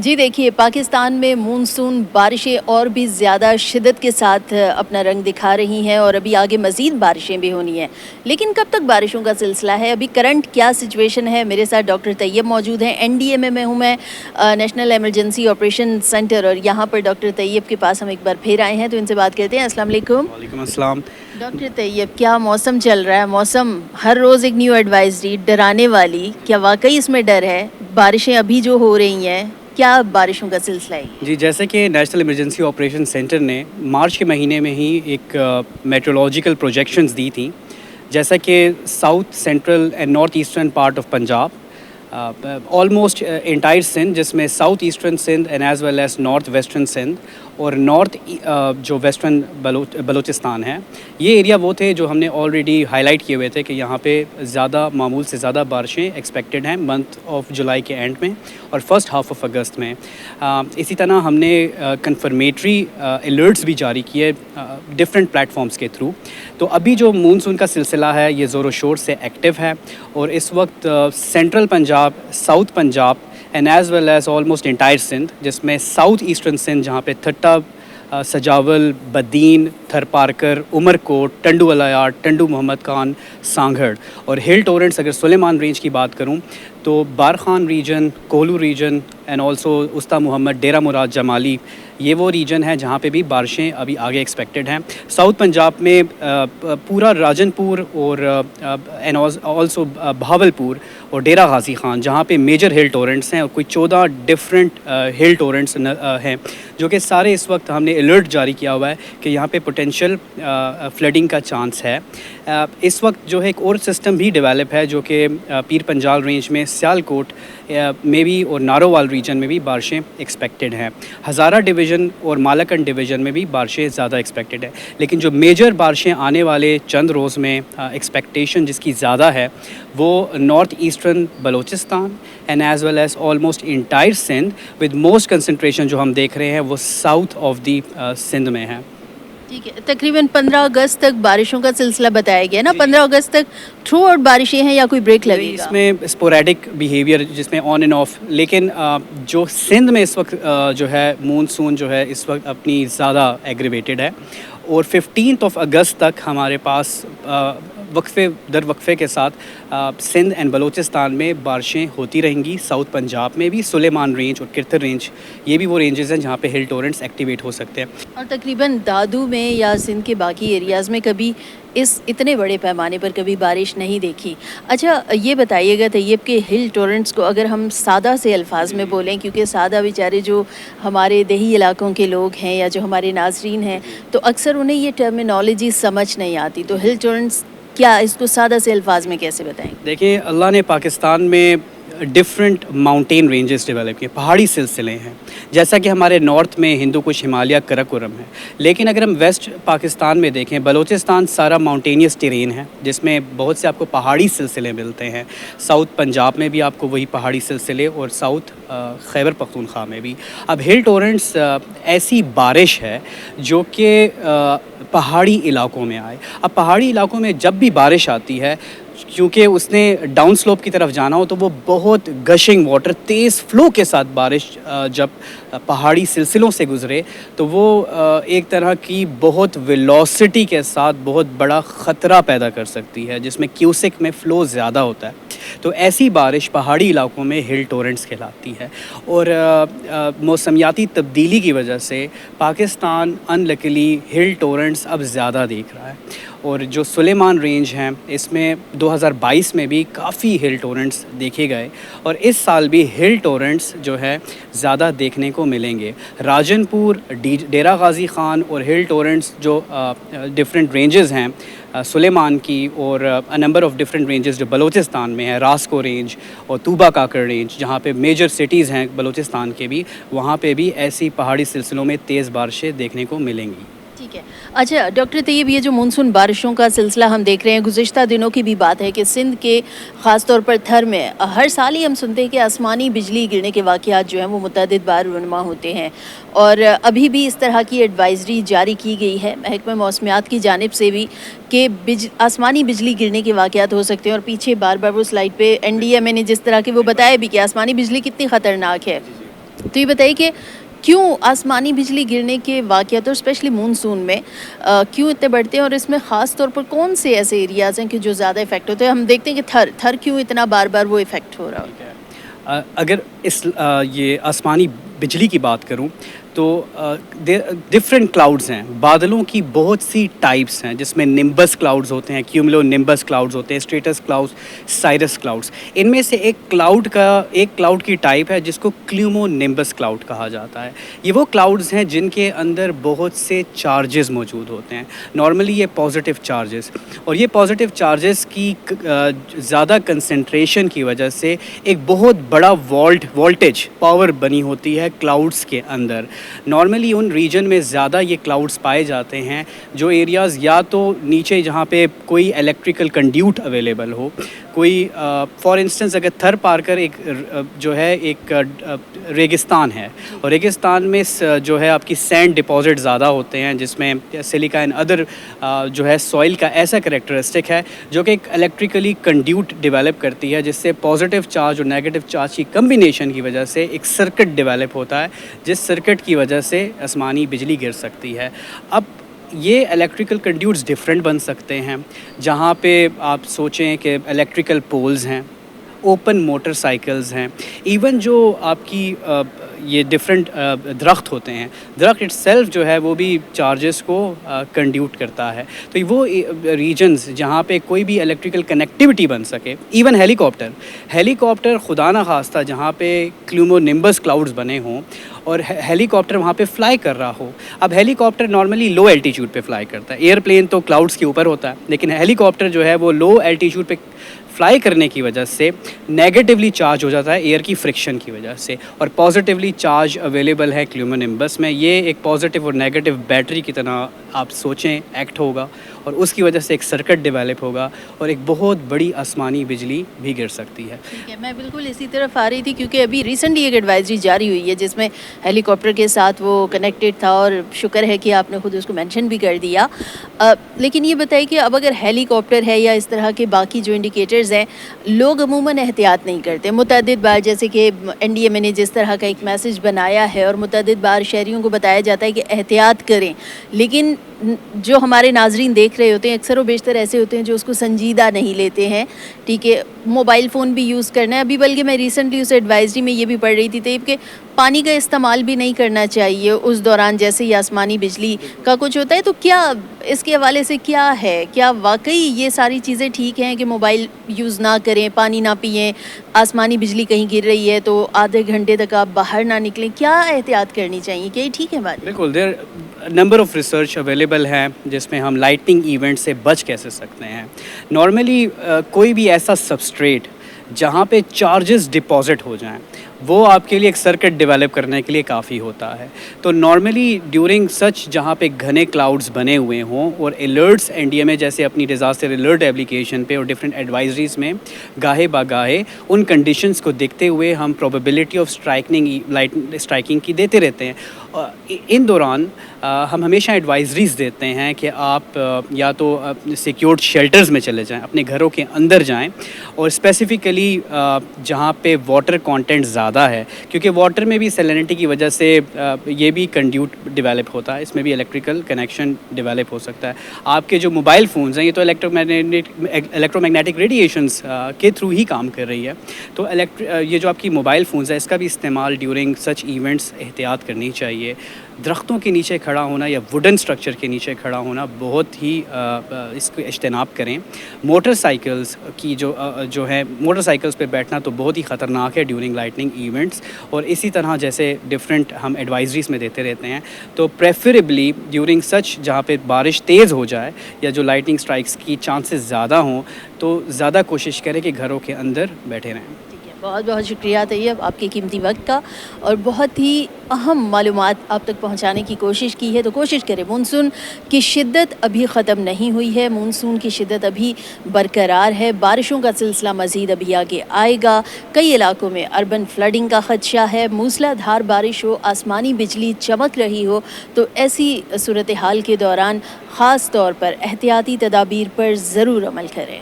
جی دیکھیے، پاکستان میں مونسون بارشیں اور بھی زیادہ شدت کے ساتھ اپنا رنگ دکھا رہی ہیں اور ابھی آگے مزید بارشیں بھی ہونی ہیں، لیکن کب تک بارشوں کا سلسلہ ہے؟ ابھی کرنٹ کیا سچویشن ہے؟ میرے ساتھ ڈاکٹر طیب موجود ہیں، NDMA میں ہوں میں، نیشنل ایمرجنسی آپریشن سینٹر، اور یہاں پر ڈاکٹر طیب کے پاس ہم ایک بار پھر آئے ہیں تو ان سے بات کرتے ہیں۔ السلام علیکم وعلیکم السلام۔ ڈاکٹر طیب، کیا موسم چل رہا ہے؟ موسم ہر روز ایک نیو ایڈوائزری ڈرانے والی، کیا واقعی اس میں ڈر ہے؟ بارشیں ابھی جو ہو رہی ہیں، کیا بارشوں کا سلسلہ ہے یہ؟ جی، جیسے کہ نیشنل ایمرجنسی آپریشن سینٹر نے مارچ کے مہینے میں ہی ایک میٹرولوجیکل پروجیکشنز دی تھیں، جیسا کہ south central and north eastern part of Punjab, almost entire Sindh, جس میں south eastern Sindh and as well as north western Sindh اور نارتھ جو ویسٹرن بلوچستان ہے، یہ ایریا وہ تھے جو ہم نے آلریڈی ہائی لائٹ کیے ہوئے تھے کہ یہاں پہ زیادہ معمول سے زیادہ بارشیں ایکسپیکٹڈ ہیں منتھ آف جولائی کے اینڈ میں اور فرسٹ ہاف آف اگست میں۔ اسی طرح ہم نے کنفرمیٹری الرٹس بھی جاری کیے ڈفرینٹ پلیٹ فارمس کے تھرو۔ تو ابھی جو مونسون کا سلسلہ ہے یہ زور و شور سے ایکٹیو ہے، اور اس وقت central Punjab, south Punjab and as well as almost entire Sindh, جس میں ساؤتھ ایسٹرن سندھ جہاں پہ تھٹا، سجاول، بدین، تھر پارکر، عمر کوٹ، ٹنڈو علیار، ٹنڈو محمد خان، سانگھڑ، اور ہل ٹورنٹس اگر سلیمان رینج کی بات کروں تو بارخان ریجن، کولو ریجن اینڈ آلسو استا محمد، ڈیرہ مراد جمالی، یہ وہ ریجن ہے جہاں پہ بھی بارشیں ابھی آگے ایکسپیکٹڈ ہیں۔ ساؤتھ پنجاب میں پورا راجن پور اور اینڈ آلسو بہاول پور اور ڈیرہ غازی خان، جہاں پہ میجر ہل ٹورنٹس ہیں، اور کوئی 14 ڈفرینٹ ہل ٹورنٹس ہیں، جو کہ سارے اس وقت ہم نے الرٹ جاری کیا ہوا ہے کہ یہاں پہ پوٹینشیل فلڈنگ کا چانس ہے۔ اس وقت جو ہے ایک اور سسٹم بھی ڈیولپ ہے جو کہ پیر پنجال رینج میں سیالکوٹ میں بھی اور نارووال ریجن میں بھی بارشیں ایکسپیکٹڈ ہیں۔ ہزارہ ڈویژن اور مالاکنڈ ڈویژن میں بھی بارشیں زیادہ ایکسپیکٹڈ ہیں، لیکن جو میجر بارشیں آنے والے چند روز میں ایکسپیکٹیشن جس کی زیادہ ہے وہ north eastern Balochistan and as well as almost entire Sindh, with most concentration جو ہم دیکھ رہے ہیں وہ ساؤتھ آف دی سندھ میں ہے۔ ٹھیک ہے، تقریباً 15 اگست تک بارشوں کا سلسلہ بتایا گیا نا؟ 15 اگست تک تھرو آؤٹ بارشیں ہیں یا کوئی بریک لگے گا؟ اس میں اسپوریڈک بیہیویئر جس میں آن اینڈ آف، لیکن جو سندھ میں اس وقت جو ہے مونسون جو ہے اس وقت اپنی زیادہ ایگریویٹڈ ہے، اور 15 اگست تک ہمارے پاس وقفے در وقفے کے ساتھ سندھ اینڈ بلوچستان میں بارشیں ہوتی رہیں گی۔ ساؤتھ پنجاب میں بھی سلیمان رینج اور کرتر رینج، یہ بھی وہ رینجز ہیں جہاں پہ ہل ٹورنٹس ایکٹیویٹ ہو سکتے ہیں۔ اور تقریباً دادو میں یا سندھ کے باقی ایریاز میں کبھی اس اتنے بڑے پیمانے پر کبھی بارش نہیں دیکھی۔ اچھا یہ بتائیے گا طیب کہ ہل ٹورنٹس کو اگر ہم سادہ سے الفاظ میں بولیں، کیونکہ سادہ بیچارے جو ہمارے دیہی علاقوں کے لوگ ہیں یا جو ہمارے ناظرین ہیں تو اکثر انہیں یہ ٹرمینالوجی سمجھ نہیں آتی، تو ہل ٹورنٹس کیا، اس کو سادہ سے الفاظ میں کیسے بتائیں؟ دیکھیں، اللہ نے پاکستان میں ڈفرینٹ ماؤنٹین رینجز ڈیولپ کیے، پہاڑی سلسلے ہیں، جیسا کہ ہمارے نارتھ میں ہندو کش، ہمالیہ، کراکورم ہے، لیکن اگر ہم ویسٹ پاکستان میں دیکھیں، بلوچستان سارا ماؤنٹینیس ٹیرین ہے جس میں بہت سے آپ کو پہاڑی سلسلے ملتے ہیں۔ ساؤتھ پنجاب میں بھی آپ کو وہی پہاڑی سلسلے، اور ساؤتھ خیبر پختونخوا میں بھی۔ اب ہل ٹورنٹس ایسی بارش ہے جو کہ پہاڑی علاقوں میں آئے۔ اب پہاڑی علاقوں میں جب بھی بارش آتی ہے، کیونکہ اس نے ڈاؤن سلوپ کی طرف جانا ہو تو وہ بہت گشنگ واٹر، تیز فلو کے ساتھ بارش جب پہاڑی سلسلوں سے گزرے تو وہ ایک طرح کی بہت ویلوسٹی کے ساتھ بہت بڑا خطرہ پیدا کر سکتی ہے، جس میں کیوسک میں فلو زیادہ ہوتا ہے۔ تو ایسی بارش پہاڑی علاقوں میں ہل ٹورنٹس کہلاتی ہے، اور موسمیاتی تبدیلی کی وجہ سے پاکستان ان لکیلی ہل ٹورنٹس اب زیادہ دیکھ رہا ہے، اور جو سلیمان رینج ہیں اس میں 2022 میں بھی کافی ہل ٹورنٹس دیکھے گئے، اور اس سال بھی ہل ٹورنٹس جو ہے زیادہ دیکھنے کو ملیں گے۔ راجن پور، ڈیرہ غازی خان اور ہل ٹورنٹس جو ڈفرینٹ رینجز ہیں سلیمان کی، اور نمبر آف ڈفرینٹ رینجز جو بلوچستان میں ہے، راسکو رینج اور طوبہ کاکر رینج، جہاں پہ میجر سٹیز ہیں بلوچستان کے بھی، وہاں پہ بھی ایسی پہاڑی سلسلوں میں تیز بارشیں دیکھنے کو ملیں گی۔ ٹھیک ہے۔ اچھا ڈاکٹر طیب، یہ جو مونسون بارشوں کا سلسلہ ہم دیکھ رہے ہیں، گزشتہ دنوں کی بھی بات ہے کہ سندھ کے خاص طور پر تھر میں ہر سال ہی ہم سنتے ہیں کہ آسمانی بجلی گرنے کے واقعات جو ہیں وہ متعدد بار رونما ہوتے ہیں، اور ابھی بھی اس طرح کی ایڈوائزری جاری کی گئی ہے محکمہ موسمیات کی جانب سے بھی کہ آسمانی بجلی گرنے کے واقعات ہو سکتے ہیں، اور پیچھے بار بار وہ سلائڈ پہ NDMA نے جس طرح کے وہ بتایا بھی کہ آسمانی بجلی کتنی خطرناک ہے۔ तो ये बताइए कि क्यों आसमानी बिजली गिरने के वाक़यात और स्पेशली मानसून में क्यों इतने बढ़ते हैं और इसमें ख़ास तौर पर कौन से ऐसे एरियाज़ हैं कि जो ज़्यादा इफ़ेक्ट होते हैं? हम देखते हैं कि थर थर क्यों इतना बार-बार वो इफ़ेक्ट हो रहा होता है? अगर ये आसमानी बिजली की बात करूं तो डिफरेंट क्लाउड्स हैं, बादलों की बहुत सी टाइप्स हैं, जिसमें निम्बस क्लाउड्स होते हैं, क्यूमुलो निम्बस क्लाउड्स होते हैं, स्ट्रेटस क्लाउड्स, साइरस क्लाउड्स। इनमें से एक क्लाउड की टाइप है जिसको क्यूमो निम्बस क्लाउड कहा जाता है। ये वो क्लाउड्स हैं जिनके अंदर बहुत से चार्जेस मौजूद होते हैं, नॉर्मली ये पॉजिटिव चार्जेस, और ये पॉजिटिव चार्जेस की ज़्यादा कंसंट्रेशन की वजह से एक बहुत बड़ा वोल्टेज पावर बनी होती है क्लाउड्स के अंदर। नॉर्मली उन रीजन में ज़्यादा ये क्लाउड्स पाए जाते हैं जो एरियाज़ या तो नीचे जहाँ पे कोई इलेक्ट्रिकल कंड्यूट अवेलेबल हो, कोई फॉर इंस्टेंस अगर थर पार कर जो है एक रेगिस्तान है, और रेगिस्तान में जो है आपकी सैंड डिपॉजिट ज़्यादा होते हैं, जिसमें सिलिका एंड अदर जो है सॉइल का ऐसा करेक्टरिस्टिक है जो कि एक इलेक्ट्रिकली कंड्यूट डेवलप करती है, जिससे पॉजिटिव चार्ज और नेगेटिव चार्ज की कम्बिनेशन की वजह से एक सर्किट डेवलप होता है, जिस सर्किट की वजह से आसमानी बिजली गिर सकती है। अब ये इलेक्ट्रिकल कंड्यूट्स डिफरेंट बन सकते हैं, जहाँ पे आप सोचें कि इलेक्ट्रिकल पोल्स हैं, ओपन मोटरसाइकिल्स हैं, इवन जो आपकी ये डिफरेंट दरख्त होते हैं, दरख्त इट्सेल्फ जो है वो भी चार्जेस को कंड्यूट करता है। तो वो रीजन्स जहाँ पे कोई भी इलेक्ट्रिकल कनेक्टिविटी बन सके, इवन हेलीकॉप्टर खुदा ना खास्ता जहाँ पे क्यूमुलोनिम्बस क्लाउड्स बने हों और हेलीकॉप्टर वहाँ पे फ्लाई कर रहा हो। अब हेलीकॉप्टर नॉर्मली लो एल्टीट्यूड पे फ्लाई करता है, एयरप्लेन तो क्लाउड्स के ऊपर होता है, लेकिन हेलीकॉप्टर जो है वो लो एल्टीट्यूड पे फ्लाई करने की वजह से नेगेटिवली चार्ज हो जाता है एयर की फ्रिक्शन की वजह से, और पॉजिटिवली चार्ज अवेलेबल है क्यूमुलोनिम्बस में। ये एक पॉजिटिव और नेगेटिव बैटरी की तरह आप सोचें एक्ट होगा, और उसकी वजह से एक सर्किट डेवलप होगा और एक बहुत बड़ी आसमानी बिजली भी गिर सकती है। ठीक है, मैं बिल्कुल इसी तरफ आ रही थी क्योंकि अभी रिसेंटली एक एडवाइजरी जारी हुई है जिसमें हेलीकॉप्टर के साथ वो कनेक्टेड था, और शुक्र है कि आपने खुद उसको मेंशन भी कर दिया। लेकिन ये बताइए कि अब अगर हेलीकॉप्टर है या इस तरह के बाकी जो इंडिकेटर्स हैं, लोग अमूमन एहतियात नहीं करते। मुतअद्दिद बार जैसे कि एनडीएमए ने जिस तरह का एक मैसेज बनाया है और मुतअद्दिद बार शहरियों को बताया जाता है कि एहतियात करें, लेकिन जो हमारे नाजरीन देख रहे होते हैं अक्सर व बेशतर ऐसे होते हैं जो उसको संजीदा नहीं लेते हैं। ठीक है, मोबाइल फ़ोन भी यूज़ करना है, अभी बल्कि मैं रिसेंटली उस एडवाइजरी में ये भी पढ़ रही थी तैयब कि पानी का इस्तेमाल भी नहीं करना चाहिए उस दौरान जैसे ही आसमानी बिजली का कुछ होता है। तो क्या इसके हवाले से क्या है, क्या वाकई ये सारी चीज़ें ठीक हैं कि मोबाइल यूज़ ना करें, पानी ना पिएं, आसमानी बिजली कहीं गिर रही है तो आधे घंटे तक आप बाहर ना निकलें, क्या एहतियात करनी चाहिए, क्या ये ठीक है बात? बिल्कुल, there number of research available है जिसमें हम लाइटनिंग इवेंट से बच कैसे सकते हैं। नॉर्मली कोई भी ऐसा सबस्ट्रेट जहाँ पे चार्जेस डिपॉजिट हो जाएं, वो आपके लिए एक सर्किट डेवलप करने के लिए काफ़ी होता है। तो नॉर्मली ड्यूरिंग सच जहाँ पे घने क्लाउड्स बने हुए हों और अलर्ट्स एनडीएमए जैसे अपनी डिज़ास्टर अलर्ट एप्लीकेशन पे और डिफरेंट एडवाइजरीज़ में गाहे बागाहे उन कंडीशंस को देखते हुए हम प्रोबेबिलिटी ऑफ स्ट्राइकिंग की देते रहते हैं। इन दौरान हम हमेशा एडवाइजरीज़ देते हैं कि आप या तो सिक्योर्ड शेल्टर्स में चले जाएं, अपने घरों के अंदर जाएं, और स्पेसिफ़िकली जहाँ पे वाटर कंटेंट ज़्यादा है, क्योंकि वाटर में भी सैलिनिटी की वजह से ये भी कंड्यूट डेवलप होता है, इसमें भी इलेक्ट्रिकल कनेक्शन डेवलप हो सकता है। आपके जो मोबाइल फ़ोन्स हैं ये तो इलेक्ट्रोमैग्नेटिक रेडिएशंस के थ्रू ही काम कर रही है। तो ये जो आपकी मोबाइल फ़ोन्स है इसका भी इस्तेमाल ड्यूरिंग सच इवेंट्स एहतियात करनी चाहिए। दरख्तों के नीचे खड़ा होना या वुडन स्ट्रक्चर के नीचे खड़ा होना बहुत ही इसको इज्तनाब करें। मोटरसाइकिल्स की जो है मोटरसाइकिल्स पे बैठना तो बहुत ही ख़तरनाक है ड्यूरिंग लाइटनिंग इवेंट्स, और इसी तरह जैसे डिफरेंट हम एडवाइजरीज़ में देते रहते हैं। तो प्रेफरेबली ड्यूरिंग सच जहाँ पे बारिश तेज़ हो जाए या जो लाइटनिंग स्ट्राइक्स की चांसेस ज़्यादा हों, तो ज़्यादा कोशिश करें कि घरों के अंदर बैठे रहें। बहुत बहुत शुक्रिया तैयब आपके कीमती वक्त का, और बहुत ही अहम मालूमात आप तक पहुंचाने की कोशिश की है। तो कोशिश करें, मानसून की शिद्दत अभी ख़त्म नहीं हुई है, मानसून की शिद्दत अभी बरकरार है, बारिशों का सिलसिला मज़ीद अभी आगे आएगा। कई इलाकों में अर्बन फ्लडिंग का ख़दशा है, मूसलाधार बारिश हो, आसमानी बिजली चमक रही हो, तो ऐसी सूरत हाल के दौरान ख़ास तौर पर एहतियाती तदाबीर पर ज़रूर अमल करें।